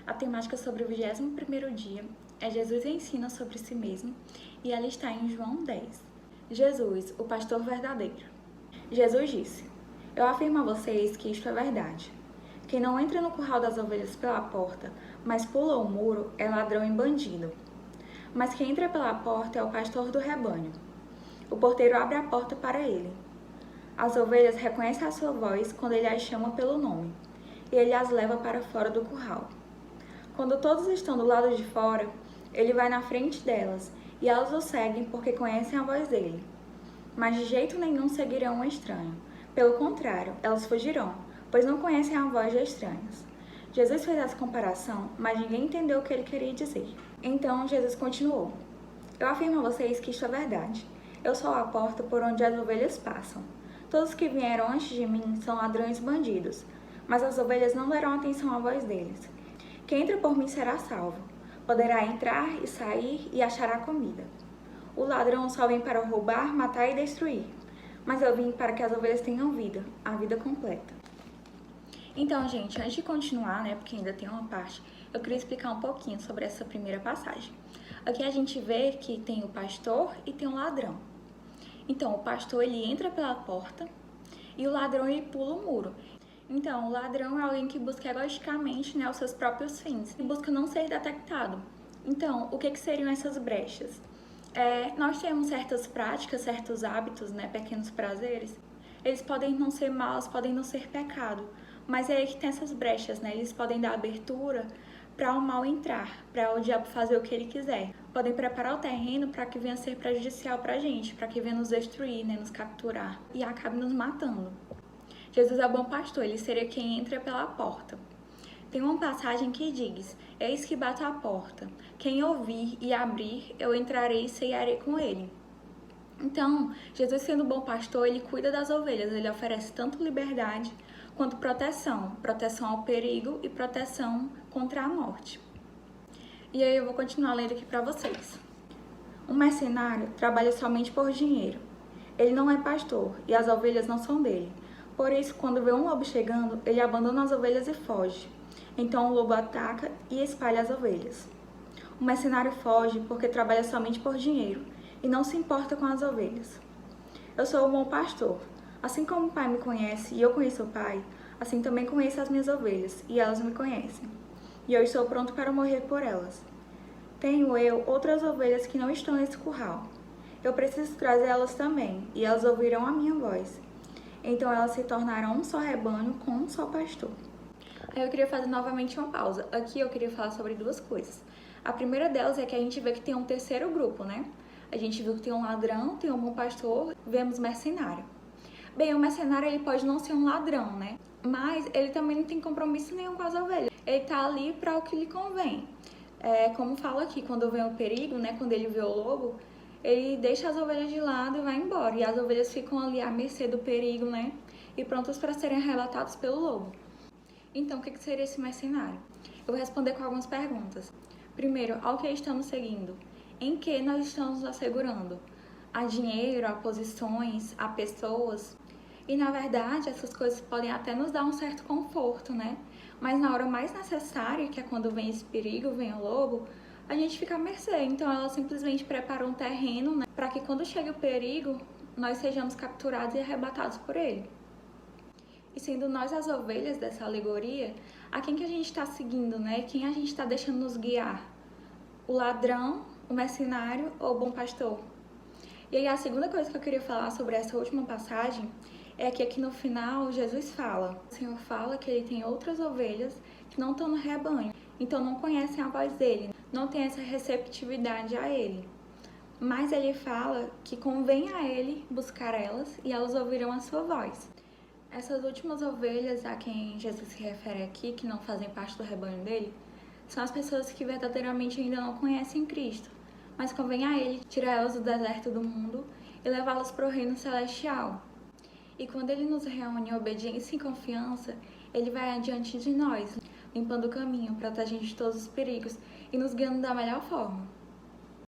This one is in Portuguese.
A temática sobre o 21º dia é Jesus ensina sobre si mesmo e ela está em João 10. Jesus, o pastor verdadeiro. Jesus disse: Eu afirmo a vocês que isto é verdade. Quem não entra no curral das ovelhas pela porta, mas pula o muro, é ladrão e bandido. Mas quem entra pela porta é o pastor do rebanho. O porteiro abre a porta para ele. As ovelhas reconhecem a sua voz quando ele as chama pelo nome, e ele as leva para fora do curral. Quando todos estão do lado de fora, ele vai na frente delas, e elas o seguem porque conhecem a voz dele. Mas de jeito nenhum seguirão um estranho. Pelo contrário, elas fugirão, pois não conhecem a voz de estranhos. Jesus fez essa comparação, mas ninguém entendeu o que ele queria dizer. Então Jesus continuou: Eu afirmo a vocês que isto é verdade. Eu sou a porta por onde as ovelhas passam. Todos que vieram antes de mim são ladrões e bandidos, mas as ovelhas não deram atenção à voz deles. Quem entra por mim será salvo. Poderá entrar e sair e achará comida. O ladrão só vem para roubar, matar e destruir. Mas eu vim para que as ovelhas tenham vida, a vida completa. Então, gente, antes de continuar, porque ainda tem uma parte, eu queria explicar um pouquinho sobre essa primeira passagem. Aqui a gente vê que tem o pastor e tem o ladrão. Então, o pastor, ele entra pela porta e o ladrão, ele pula o muro. Então, o ladrão é alguém que busca egoisticamente, os seus próprios fins e busca não ser detectado. Então, o que seriam essas brechas? Nós temos certas práticas, certos hábitos, pequenos prazeres. Eles podem não ser maus, podem não ser pecado, mas é aí que tem essas brechas, Eles podem dar abertura para o mal entrar, para o diabo fazer o que ele quiser. Podem preparar o terreno para que venha ser prejudicial para a gente, para que venha nos destruir, nos capturar e acabe nos matando. Jesus é o bom pastor, ele seria quem entra pela porta. Tem uma passagem que diz: Eis que bato à porta. Quem ouvir e abrir, eu entrarei e ceiarei com ele. Então, Jesus sendo bom pastor, ele cuida das ovelhas, ele oferece tanto liberdade quanto proteção ao perigo e proteção contra a morte. E aí eu vou continuar lendo aqui para vocês. Um mercenário trabalha somente por dinheiro. Ele não é pastor e as ovelhas não são dele. Por isso, quando vê um lobo chegando, ele abandona as ovelhas e foge. Então o lobo ataca e espalha as ovelhas. O mercenário foge porque trabalha somente por dinheiro e não se importa com as ovelhas. Eu sou o bom pastor. Assim como o Pai me conhece e eu conheço o Pai, assim também conheço as minhas ovelhas e elas me conhecem. E eu estou pronto para morrer por elas. Tenho eu outras ovelhas que não estão nesse curral. Eu preciso trazê-las também, e elas ouvirão a minha voz. Então elas se tornarão um só rebanho com um só pastor. Aí eu queria fazer novamente uma pausa. Aqui eu queria falar sobre duas coisas. A primeira delas é que a gente vê que tem um terceiro grupo, A gente viu que tem um ladrão, tem um bom pastor, vemos mercenário. Bem, o mercenário ele pode não ser um ladrão, Mas ele também não tem compromisso nenhum com as ovelhas. Ele tá ali para o que lhe convém. Como fala aqui, quando vem o perigo, quando ele vê o lobo, ele deixa as ovelhas de lado e vai embora. E as ovelhas ficam ali à mercê do perigo, E prontas para serem arrebatadas pelo lobo. Então, o que seria esse mercenário? Eu vou responder com algumas perguntas. Primeiro, ao que estamos seguindo? Em que nós estamos nos assegurando? A dinheiro, a posições, a pessoas? E, na verdade, essas coisas podem até nos dar um certo conforto, Mas na hora mais necessária, que é quando vem esse perigo, vem o lobo, a gente fica à mercê. Então, ela simplesmente prepara um terreno, para que quando chega o perigo, nós sejamos capturados e arrebatados por ele. E sendo nós as ovelhas dessa alegoria, a quem que a gente está seguindo, Quem a gente está deixando nos guiar? O ladrão, o mercenário ou o bom pastor? E aí a segunda coisa que eu queria falar sobre essa última passagem é que aqui no final Jesus fala. O Senhor fala que ele tem outras ovelhas que não estão no rebanho, então não conhecem a voz dele, não tem essa receptividade a ele. Mas ele fala que convém a ele buscar elas e elas ouvirão a sua voz. Essas últimas ovelhas a quem Jesus se refere aqui, que não fazem parte do rebanho dele, são as pessoas que verdadeiramente ainda não conhecem Cristo, mas convém a ele tirar elas do deserto do mundo e levá-las para o reino celestial. E quando ele nos reúne em obediência e confiança, ele vai adiante de nós, limpando o caminho, protegendo de todos os perigos e nos guiando da melhor forma.